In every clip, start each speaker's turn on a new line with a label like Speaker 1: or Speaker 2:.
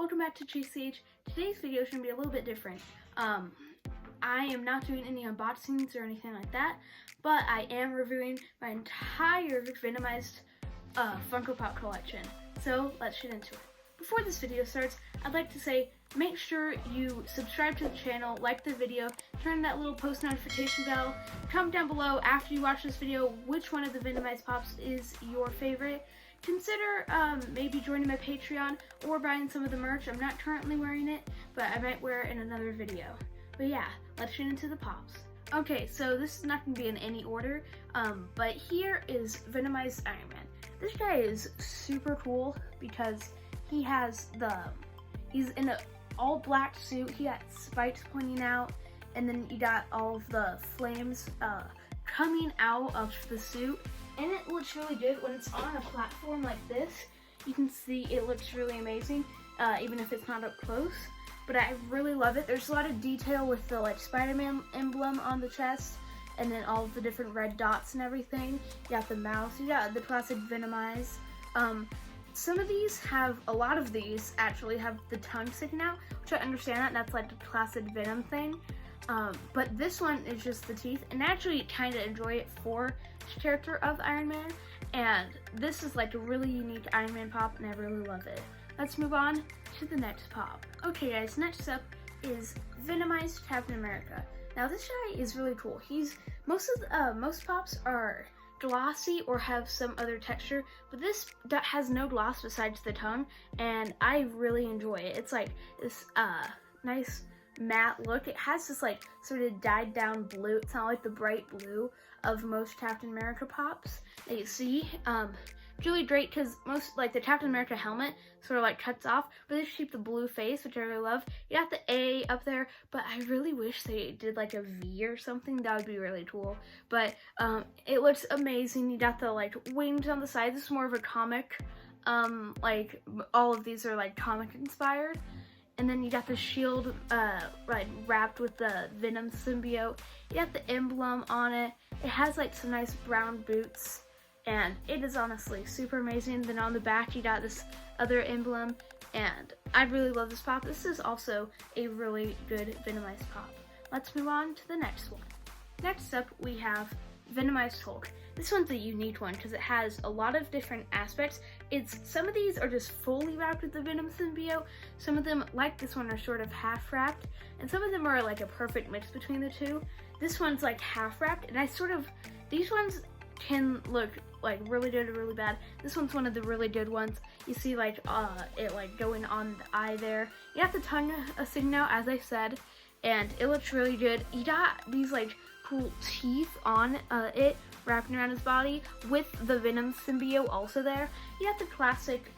Speaker 1: welcome back to GCH. Today's video is going to be a little bit different. I am not doing any unboxings or anything like that, but I am reviewing my entire Venomized Funko Pop collection. So let's get into it. Before this video starts, I'd like to say make sure you subscribe to the channel, like the video, turn that little post notification bell, comment down below after you watch this video which one of the Venomized Pops is your favorite. Consider maybe joining my Patreon or buying some of the merch. I'm not currently wearing it, but I might wear it in another video. But yeah, let's get into the pops. Okay, so this is not going to be in any order, but here is Venomized Iron Man. This guy is super cool because he's in an all black suit, he got spikes pointing out, and then you got all of the flames coming out of the suit. And it looks really good when it's on a platform like this. You can see it looks really amazing, even if it's not up close. But I really love it. There's a lot of detail with the Spider-Man emblem on the chest, and then all of the different red dots and everything. You got the mouth, you got the classic Venomized. Some of these a lot of these actually have the tongue sticking out, which I understand that, that's like the classic Venom thing. But this one is just the teeth, and I actually kind of enjoy it for the character of Iron Man, and this is like a really unique Iron Man pop, and I really love it. Let's move on to the next pop. Okay guys, next up is Venomized Captain America. Now this guy is really cool. Most pops are glossy or have some other texture, but this has no gloss besides the tongue, and I really enjoy it. It's like this nice matte look. It has this like sort of dyed down blue. It's not like the bright blue of most Captain America pops that you see. It's really great because most, like the Captain America helmet sort of like cuts off, but they just keep the blue face, which I really love. You got the A up there, but I really wish they did like a V or something. That would be really cool. But it looks amazing. You got the like wings on the side. This is more of a comic. Like all of these are like comic inspired. And then you got the shield like wrapped with the Venom symbiote. You got the emblem on it. It has like some nice brown boots, and it is honestly super amazing. Then on the back you got this other emblem, and I really love this pop. This is also a really good Venomized pop. Let's move on to the next one. Next up we have Venomized Hulk. This one's a unique one because it has a lot of different aspects. Some of these are just fully wrapped with the Venom symbiote. Some of them, like this one, are sort of half wrapped, and some of them are like a perfect mix between the two. This one's like half wrapped, and these ones can look like really good or really bad. This one's one of the really good ones. You see like it like going on the eye there. You got the tongue sticking out, as I said, and it looks really good. You got these like cool teeth on it wrapping around his body with the Venom symbiote also there. You got the classic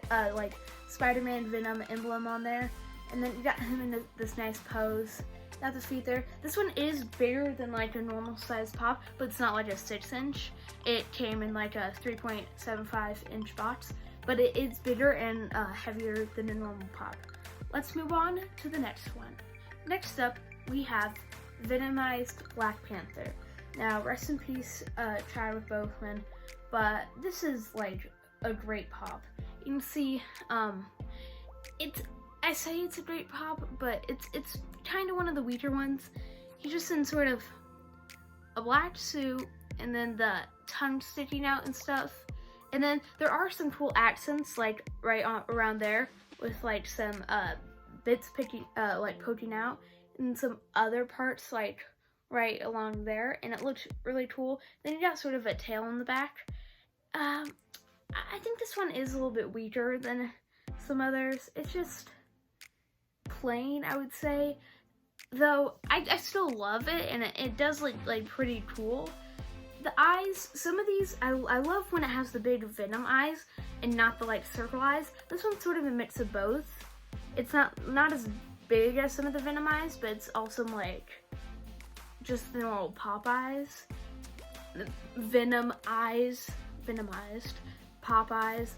Speaker 1: like Spider-Man Venom emblem on there, and then you got him in this nice pose. Got the feet there. This one is bigger than like a normal size pop, but it's not like a 6-inch. It came in like a 3.75-inch box, but it is bigger and heavier than a normal pop. Let's move on to the next one. Next up, we have Venomized Black Panther. Now, rest in peace, Chadwick Boseman, but this is like a great pop. You can see, I say it's a great pop, but it's kind of one of the weaker ones. He's just in sort of a black suit, and then the tongue sticking out and stuff. And then there are some cool accents like around there with like some bits poking out, and some other parts like right along there, and it looks really cool. Then you got sort of a tail in the back. I think this one is a little bit weaker than some others. It's just plain, I would say, though I still love it, and it does look like pretty cool. The eyes, some of these I love when it has the big Venom eyes and not the like circle eyes. This one's sort of a mix of both. It's not as big as some of the Venom eyes, but it's also like just the normal pop eyes. Venom eyes, Venomized, pop eyes.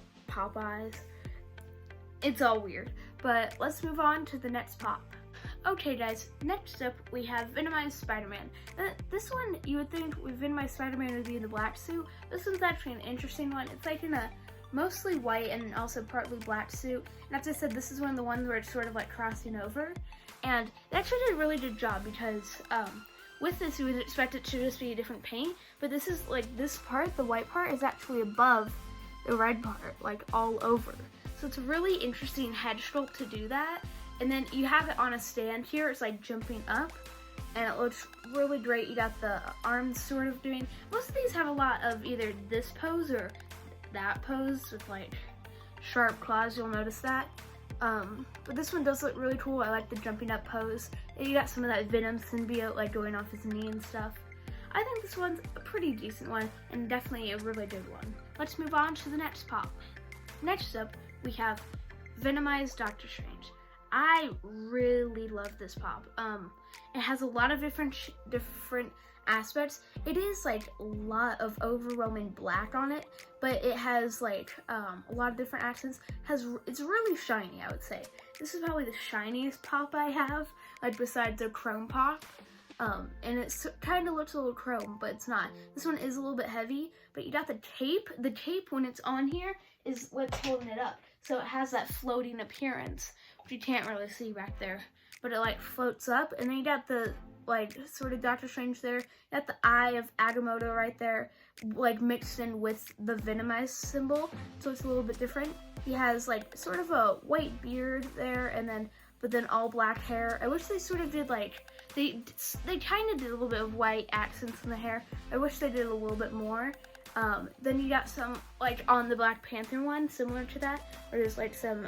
Speaker 1: It's all weird, but let's move on to the next pop. Okay guys, next up we have Venomized Spider-Man. This one, you would think Venomized Spider-Man would be in the black suit. This one's actually an interesting one. It's like in a mostly white and also partly black suit. And as I said, this is one of the ones where it's sort of like crossing over. And they actually did a really good job because with this you would expect it to just be a different paint, but this is like this part, the white part, is actually above the red part, like all over. So it's a really interesting head sculpt to do that. And then you have it on a stand here, it's like jumping up, and it looks really great. You got the arms sort of doing, most of these have a lot of either this pose or that pose with like sharp claws, you'll notice that. But this one does look really cool. I like the jumping up pose. And you got some of that Venom symbiote like going off his knee and stuff. I think this one's a pretty decent one and definitely a really good one. Let's move on to the next pop. Next up, we have Venomized Doctor Strange. I really love this pop. It has a lot of different aspects. It is like a lot of overwhelming black on it, but it has like a lot of different accents. It's really shiny, I would say. This is probably the shiniest pop I have, like besides the chrome pop. And it kind of looks a little chrome, but it's not. This one is a little bit heavy, but you got the tape. The tape, when it's on here, is what's holding it up. So it has that floating appearance, which you can't really see back there, but it like floats up. And then you got the like sort of Doctor Strange there. You got the eye of Agamotto right there, like mixed in with the Venomized symbol, so it's a little bit different. He has like sort of a white beard there, but then all black hair. I wish they sort of did like, they kind of did a little bit of white accents in the hair. I wish they did a little bit more. Then you got some, like on the Black Panther one, similar to that, where there's like some,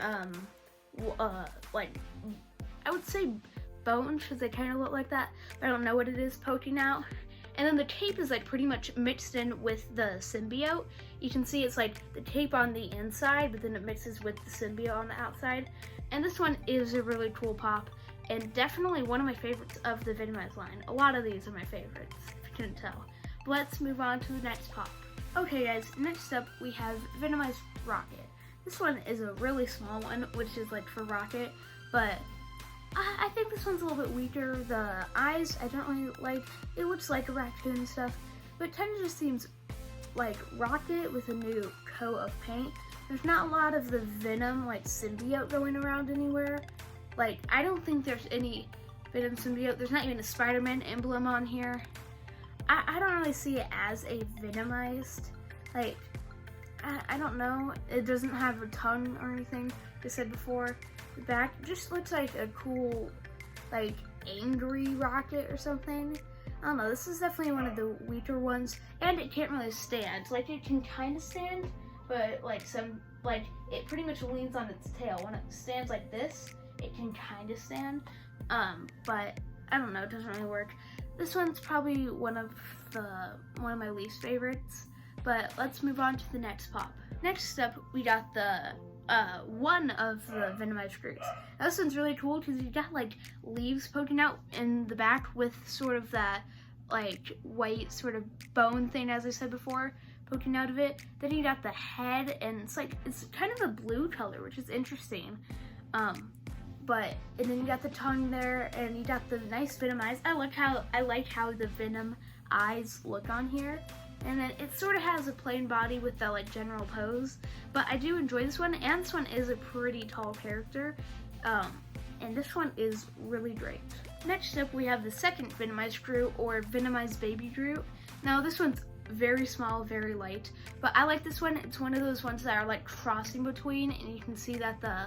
Speaker 1: like, I would say bones, because they kind of look like that, but I don't know what it is poking out. And then the tape is like pretty much mixed in with the symbiote. You can see it's like the tape on the inside, but then it mixes with the symbiote on the outside. And this one is a really cool pop, and definitely one of my favorites of the Venomized line. A lot of these are my favorites, if you couldn't tell. But let's move on to the next pop. Okay guys, next up we have Venomized Rocket. This one is a really small one, which is like for Rocket, but I think this one's a little bit weaker. The eyes, I don't really like. It looks like a raccoon and stuff, but it kind of just seems like Rocket with a new coat of paint. There's not a lot of the Venom, like, symbiote going around anywhere. Like, I don't think there's any Venom symbiote. There's not even a Spider-Man emblem on here. I don't really see it as a Venomized. Like, I don't know. It doesn't have a tongue or anything, like I said before. The back just looks like a cool, like, angry Rocket or something. I don't know. This is definitely one of the weaker ones, and it can't really stand. Like, it can kind of stand, but it pretty much leans on its tail. When it stands like this, it can kind of stand, but I don't know, it doesn't really work. This one's probably one of my least favorites, but let's move on to the next pop. Next up, we got the one of the Venomized Groots. Now, this one's really cool because you got like leaves poking out in the back with sort of that like white sort of bone thing, as I said before, poking out of it. Then you got the head, and it's kind of a blue color, which is interesting. And then you got the tongue there, and you got the nice Venom eyes. I like how the Venom eyes look on here. And then it sort of has a plain body with the like general pose, but I do enjoy this one, and this one is a pretty tall character, and this one is really great. Next up, we have the second Venomized Groot, or Venomized Baby Groot. Now this one's very small, very light, but I like this one. It's one of those ones that are like crossing between, and you can see that the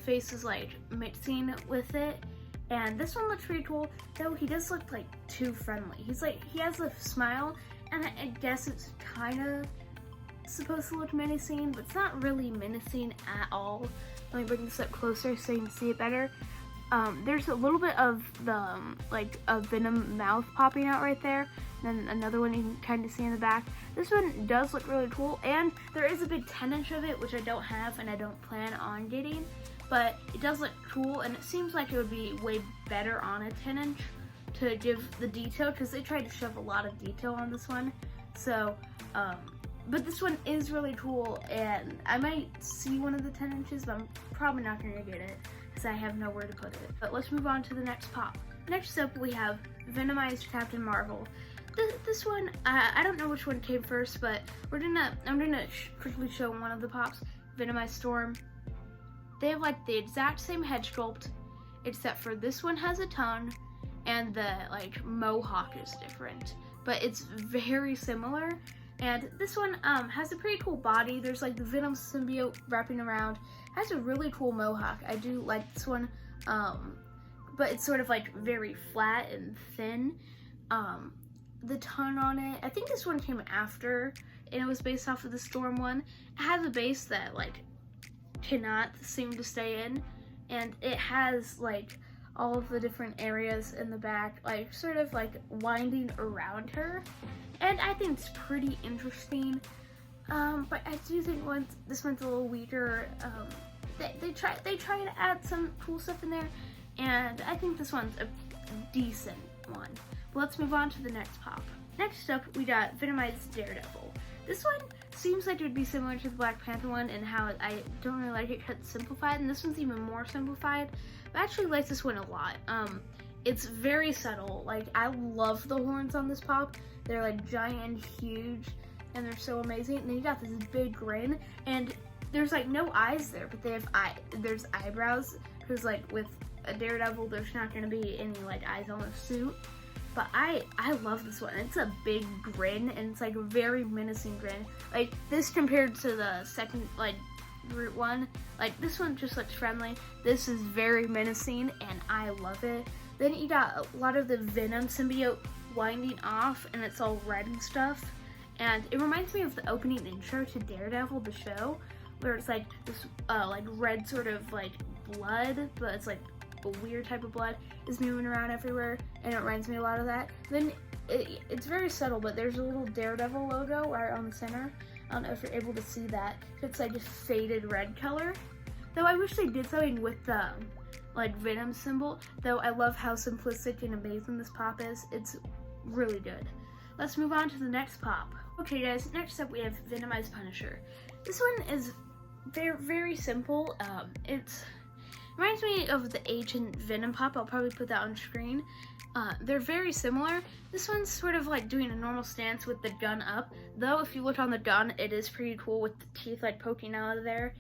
Speaker 1: face is like mixing with it. And this one looks pretty cool, though he does look like too friendly. He has a smile, and I guess it's kind of supposed to look menacing, but it's not really menacing at all. Let me bring this up closer so you can see it better. There's a little bit of the, like, a Venom mouth popping out right there, and then another one you can kind of see in the back. This one does look really cool, and there is a big 10-inch of it, which I don't have and I don't plan on getting, but it does look cool, and it seems like it would be way better on a 10-inch. To give the detail, because they tried to shove a lot of detail on this one. So, but this one is really cool, and I might see one of the 10 inches, but I'm probably not going to get it because I have nowhere to put it. But let's move on to the next pop. Next up, we have Venomized Captain Marvel. this one, I don't know which one came first, but I'm gonna quickly show one of the pops, Venomized Storm. They have like the exact same head sculpt, except for this one has a tongue, and the like mohawk is different, but it's very similar. And this one has a pretty cool body. There's like the Venom symbiote wrapping around. It has a really cool mohawk. I do like this one, but it's sort of like very flat and thin. The tongue on it, I think this one came after, and it was based off of the Storm one. It has a base that like cannot seem to stay in, and it has like all of the different areas in the back, like sort of like winding around her, and I think it's pretty interesting. But I do think this one's a little weaker. They try to add some cool stuff in there, and I think this one's a decent one. But let's move on to the next pop. Next up, we got Venomized Daredevil. This one seems like it would be similar to the Black Panther one in how I don't really like it because it's simplified, and this one's even more simplified. But I actually like this one a lot. It's very subtle. Like, I love the horns on this pop. They're like giant and huge, and they're so amazing. And then you got this big grin, and there's like no eyes there, but there's eyebrows, because like with a Daredevil, there's not going to be any like eyes on the suit. But I love this one. It's a big grin, and it's like a very menacing grin. Like this compared to the second like Groot one, like this one just looks friendly. This is very menacing, and I love it. Then you got a lot of the Venom symbiote winding off, and it's all red and stuff. And it reminds me of the opening intro to Daredevil, the show, where it's like this like red sort of like blood, but it's like a weird type of blood is moving around everywhere, and it reminds me a lot of that. Then it's very subtle, but there's a little Daredevil logo right on the center. I don't know if you're able to see that. It's like a faded red color. Though I wish they did something with the like Venom symbol. Though I love how simplistic and amazing this pop is. It's really good. Let's move on to the next pop. Okay guys, next up we have Venomized Punisher. This one is very, very simple. It's reminds me of the ancient Venom pop. I'll probably put that on screen. They're very similar. This one's sort of like doing a normal stance with the gun up. Though if you look on the gun, it is pretty cool with the teeth like poking out of there.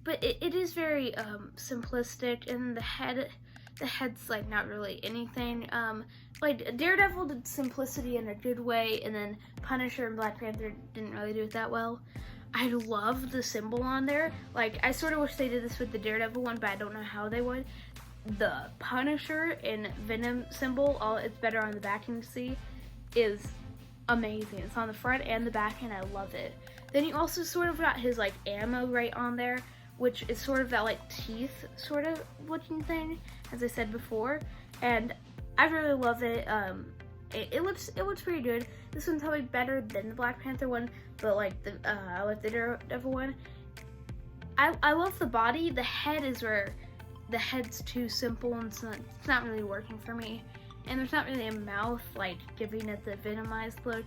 Speaker 1: But it is very simplistic, and the head's like not really anything. Like Daredevil did simplicity in a good way, and then Punisher and Black Panther didn't really do it that well. I love the symbol on there. Like, I sort of wish they did this with the Daredevil one, but I don't know how they would. The Punisher and Venom symbol, it's better on the back, and you see, is amazing. It's on the front and the back, and I love it. Then you also sort of got his, like, ammo right on there, which is sort of that, like, teeth sort of looking thing, as I said before. And I really love it. It looks pretty good. This one's probably better than the Black Panther one, but like I like the Daredevil one. I love the body. The head is where the head's too simple, and it's not really working for me. And there's not really a mouth like giving it the Venomized look.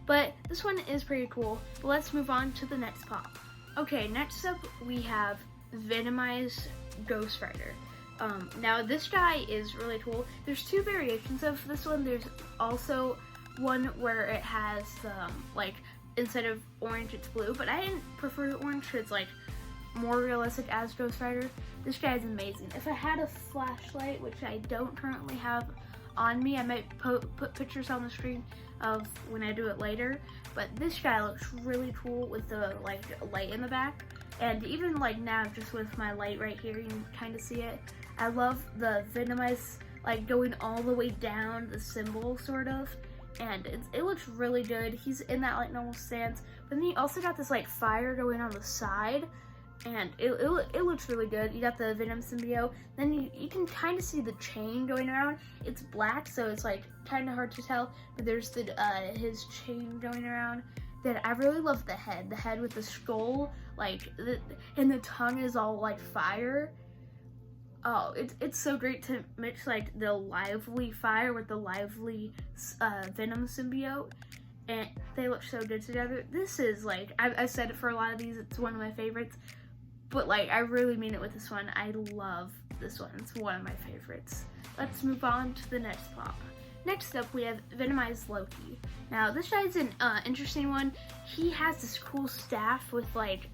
Speaker 1: But this one is pretty cool. But let's move on to the next pop. Okay, next up we have Venomized Ghost Rider. Now this guy is really cool. There's two variations of this one. There's also one where it has like instead of orange it's blue, but I didn't prefer the orange because it's like more realistic as Ghost Rider. This guy is amazing. If I had a flashlight, which I don't currently have on me, I might put pictures on the screen of when I do it later. But this guy looks really cool with the like light in the back, and even like now just with my light right here, you can kind of see it. I love the Venomized, like going all the way down the symbol sort of, and it looks really good. He's in that like normal stance, but then he also got this like fire going on the side, and it looks really good. You got the Venom symbiote, then you can kind of see the chain going around. It's black, so it's like kind of hard to tell, but there's the his chain going around. Then I really love the head with the skull, like and the tongue is all like fire. Oh, it's so great to mix like the lively fire with the lively Venom symbiote, and they look so good together. This is like, I've said it for a lot of these, it's one of my favorites, but like I really mean it with this one. I love this one. It's one of my favorites. Let's move on to the next pop. Next up, we have Venomized Loki. Now, this guy's an interesting one. He has this cool staff with like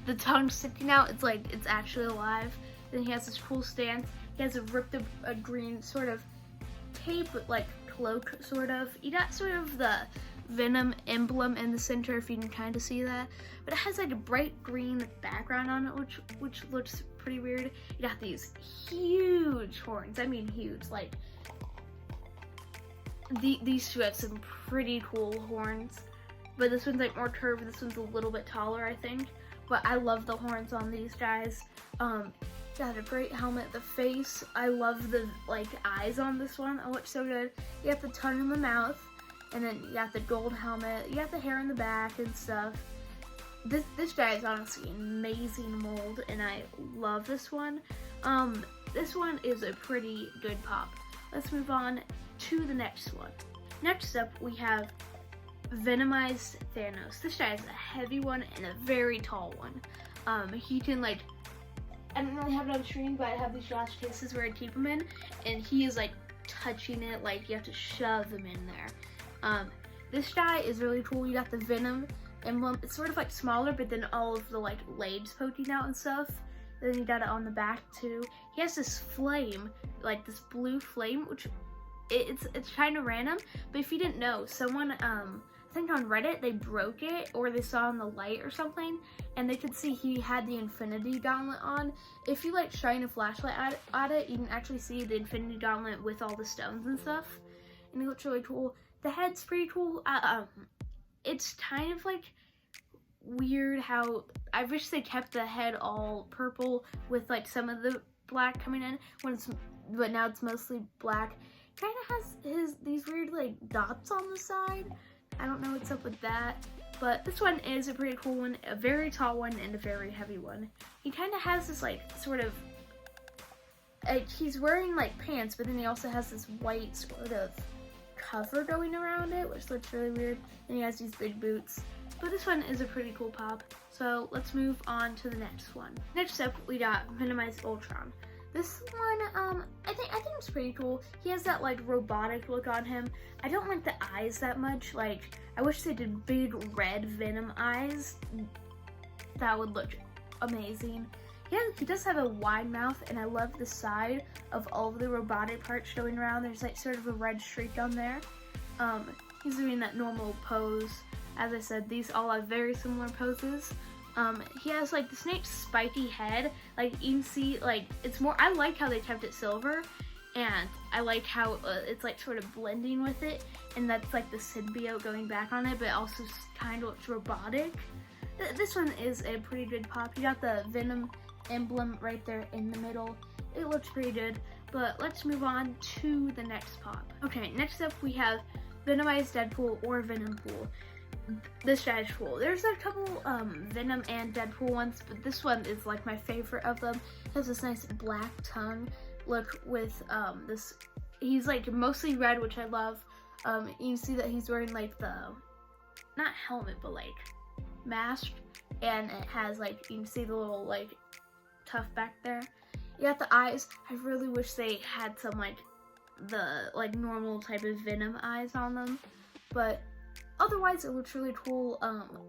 Speaker 1: the tongue sticking out. It's like it's actually alive. Then he has this cool stance. He has a green sort of tape, like cloak sort of. You got sort of the Venom emblem in the center, if you can kind of see that. But it has like a bright green background on it, which looks pretty weird. You got these huge horns. I mean huge. Like these two have some pretty cool horns. But this one's like more curved. This one's a little bit taller, I think. But I love the horns on these guys. Got a great helmet. The face, I love the like eyes on this one. Oh, it's so good. You got the tongue in the mouth, and then you got the gold helmet. You got the hair in the back and stuff. This guy is honestly an amazing mold, and I love this one. This one is a pretty good pop. Let's move on to the next one. Next up, we have Venomized Thanos. This guy is a heavy one and a very tall one. He can like, I don't really have it on screen, but I have these glass cases where I keep him in, and he is like touching it, like you have to shove him in there. This guy is really cool. You got the Venom emblem. It's sort of like smaller, but then all of the like legs poking out and stuff. Then you got it on the back too. He has this flame, like this blue flame, which it's kind of random. But if you didn't know, someone I think on Reddit, they broke it, or they saw in the light or something, and they could see he had the Infinity Gauntlet on. If you like shine a flashlight at it, you can actually see the Infinity Gauntlet with all the stones and stuff, and it looks really cool. The head's pretty cool. It's kind of like weird how I wish they kept the head all purple with like some of the black coming in, but now it's mostly black. Kind of has these weird like dots on the side. I don't know what's up with that, but this one is a pretty cool one, a very tall one and a very heavy one. He kind of has this like sort of, he's wearing like pants, but then he also has this white sort of cover going around it, which looks really weird, and he has these big boots. But this one is a pretty cool pop, so let's move on to the next one. Next up, we got Venomized Ultron. This one, I think it's pretty cool. He has that like robotic look on him. I don't like the eyes that much. Like, I wish they did big red Venom eyes. That would look amazing. He does have a wide mouth, and I love the side of all of the robotic parts showing around. There's like sort of a red streak on there. He's doing that normal pose. As I said, these all have very similar poses. He has like the snake's spiky head. Like you can see, like it's more. I like how they kept it silver, and I like how it's like sort of blending with it, and that's like the symbiote going back on it, but it also kind of looks robotic. This one is a pretty good pop. You got the Venom emblem right there in the middle. It looks pretty good, but let's move on to the next pop. Okay, next up we have Venomized Deadpool or Venompool. This guy's cool. There's a couple Venom and Deadpool ones, but this one is like my favorite of them. It has this nice black tongue look with this. He's like mostly red, which I love. You can see that he's wearing like the, not helmet, but like mask, and it has like, you can see the little like tuft back there. You got the eyes. I really wish they had some like the like normal type of Venom eyes on them, but otherwise it looks really cool.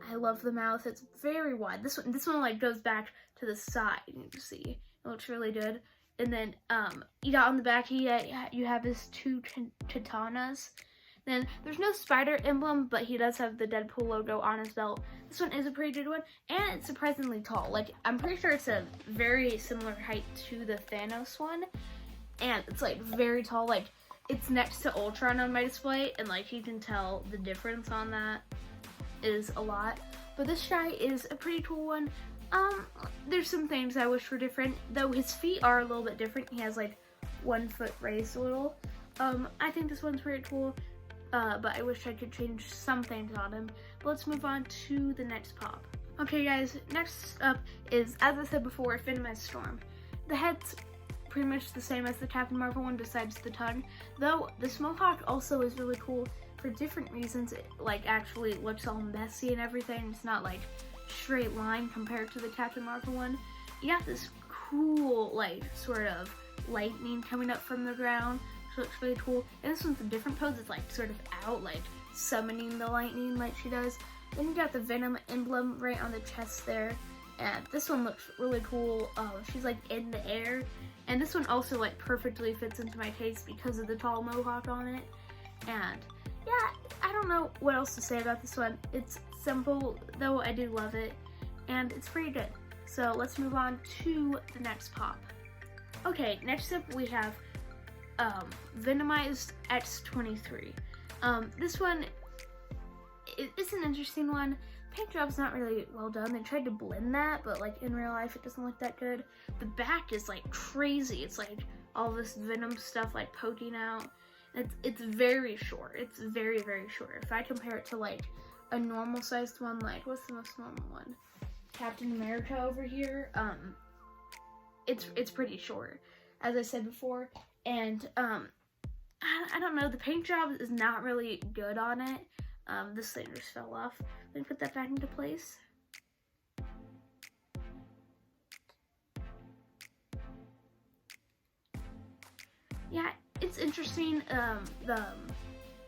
Speaker 1: I love the mouth. It's very wide. This one like goes back to the side. You can see it looks really good. And then you got on the back here, you have his two katanas. Then there's no spider emblem, but he does have the Deadpool logo on his belt. This one is a pretty good one, and it's surprisingly tall. Like, I'm pretty sure it's a very similar height to the Thanos one, and it's like very tall. Like, it's next to Ultron on my display, and like you can tell the difference on that is a lot. But this guy is a pretty cool one. There's some things I wish were different, though his feet are a little bit different. He has like 1 foot raised a little. I think this one's pretty cool. But I wish I could change some things on him. But let's move on to the next pop. Okay guys, next up is, as I said before, Venomized Storm. The head's pretty much the same as the Captain Marvel one besides the tongue, though the Smohawk also is really cool for different reasons. It like actually looks all messy and everything. It's not like straight line compared to the Captain Marvel one. You got this cool like sort of lightning coming up from the ground, which looks really cool. And this one's a different pose. It's like sort of out, like summoning the lightning like she does. Then you got the Venom emblem right on the chest there. And this one looks really cool. She's like in the air. And this one also like perfectly fits into my taste because of the tall mohawk on it. And yeah, I don't know what else to say about this one. It's simple, though I do love it. And it's pretty good. So let's move on to the next pop. Okay, next up we have Venomized X23. This one it's an interesting one. Paint job's not really well done. They tried to blend that, but like in real life it doesn't look that good. The back is like crazy. It's like all this Venom stuff like poking out. It's very short. It's very, very short. If I compare it to like a normal sized one, like what's the most normal one? Captain America over here. It's pretty short, as I said before. And I don't know, the paint job is not really good on it. This thing just fell off. Let me put that back into place. Yeah, it's interesting.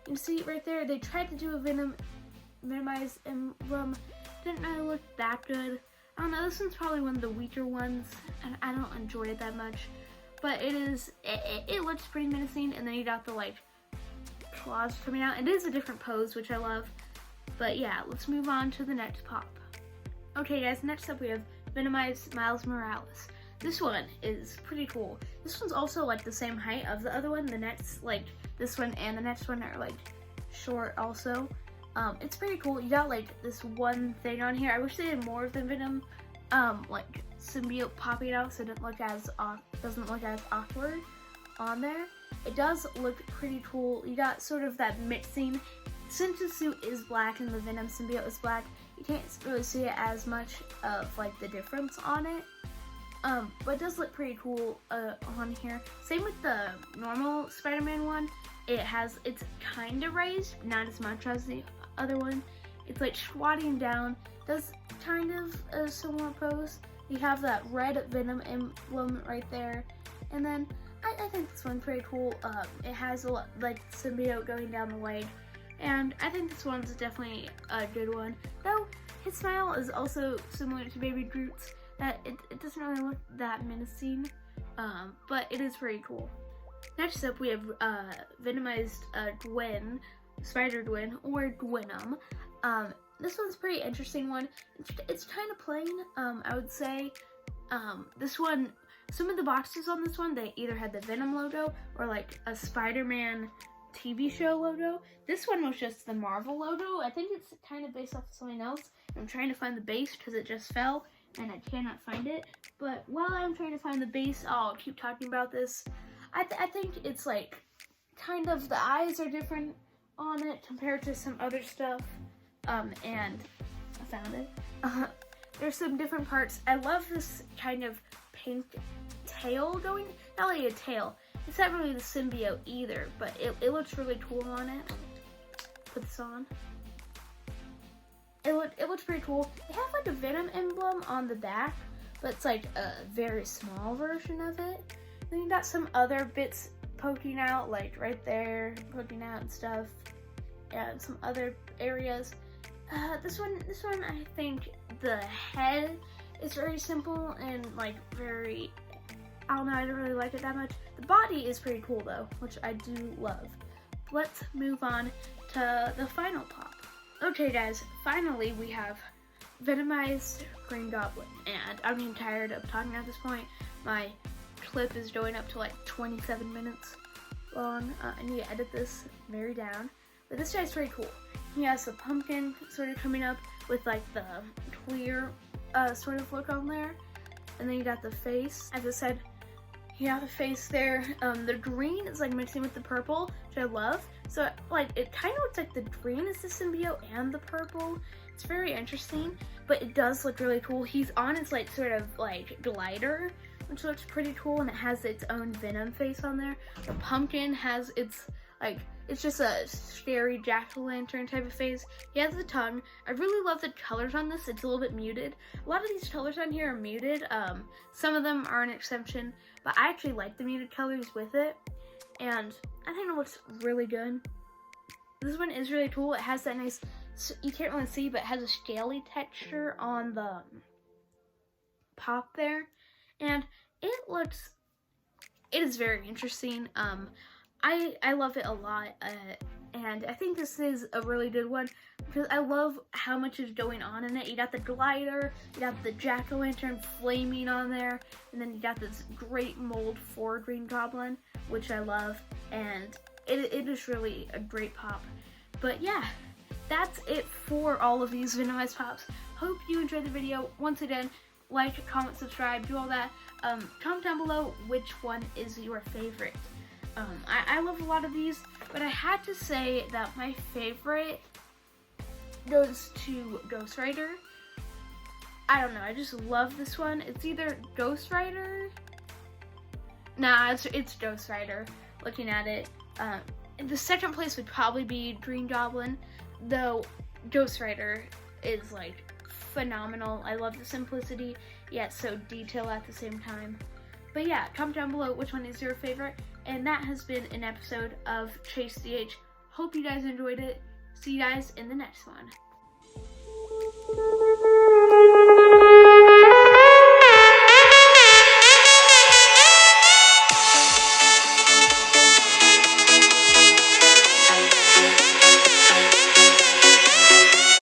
Speaker 1: You see right there, they tried to do a Venomized emblem. Didn't really look that good. I don't know, this one's probably one of the weaker ones, and I don't enjoy it that much. But it looks pretty menacing, and then you got the like claws coming out. It is a different pose, which I love. But yeah, let's move on to the next pop. Okay guys, next up we have Venomized Miles Morales. This one is pretty cool. This one's also like the same height of the other one. The next, like this one and the next one are like short also. It's pretty cool. You got like this one thing on here. I wish they had more of the Venom like symbiote popping out so it doesn't look as awkward on there. It does look pretty cool. You got sort of that mixing. Since the suit is black and the Venom symbiote is black, you can't really see it as much of like the difference on it. But it does look pretty cool on here. Same with the normal Spider-Man one. It's kind of raised, not as much as the other one. It's like squatting down. Does kind of a similar pose. You have that red Venom emblem right there. And then I think this one's pretty cool. It has a lot, like symbiote going down the leg. And I think this one's definitely a good one. Though his smile is also similar to Baby Groot's. That it doesn't really look that menacing, but it is pretty cool. Next up we have Venomized Gwen, Spider-Gwen, or Gwenom. This one's a pretty interesting one. It's kind of plain, I would say. This one, some of the boxes on this one, they either had the Venom logo or like a Spider-Man TV show logo. This one was just the Marvel logo. I think it's kind of based off of something else. I'm trying to find the base because it just fell and I cannot find it. But while I'm trying to find the base, I'll keep talking about this. I think it's like kind of the eyes are different on it compared to some other stuff. And I found it. There's some different parts. I love this kind of pink tail going, not really a tail. It's not really the symbiote either, but it looks really cool on it. Put this on. It looks pretty cool. They have like a Venom emblem on the back, but it's like a very small version of it. Then you got some other bits poking out, like right there, poking out and stuff, and some other areas. This one, I think the head is very simple and like very, I don't know, I don't really like it that much. The body is pretty cool though, which I do love. Let's move on to the final pop. Okay guys, finally we have Venomized Green Goblin, and I'm getting tired of talking at this point. My clip is going up to like 27 minutes long. I need to edit this very down, but this guy's pretty cool. He has the pumpkin sort of coming up with like the clear sort of look on there, and then you got the face. As I said, you have the face there. The green is like mixing with the purple, which I love. So like it kind of looks like the green is the symbiote and the purple. It's very interesting, but it does look really cool. He's on its like sort of like glider, which looks pretty cool, and it has its own Venom face on there. The pumpkin has its like, it's just a scary jack-o'-lantern type of face. He has the tongue. I really love the colors on this. It's a little bit muted. A lot of these colors on here are muted. Some of them are an exception, but I actually like the muted colors with it. And I think it looks really good. This one is really cool. It has that nice, you can't really see, but it has a scaly texture on the pop there. And it is very interesting. I love it a lot. And I think this is a really good one because I love how much is going on in it. You got the glider, you got the jack-o'-lantern flaming on there, and then you got this great mold for Green Goblin, which I love, and it is really a great pop. But yeah, that's it for all of these Venomized pops. Hope you enjoyed the video. Once again, like, comment, subscribe, do all that. Comment down below which one is your favorite. I love a lot of these, but I had to say that my favorite goes to Ghost Rider. I don't know, I just love this one. It's either Ghost Rider. Nah, it's Ghost Rider, looking at it. The second place would probably be Green Goblin, though Ghost Rider is like phenomenal. I love the simplicity, yet so detailed at the same time. But yeah, comment down below which one is your favorite. And that has been an episode of Chase DH. Hope you guys enjoyed it. See you guys in the next one.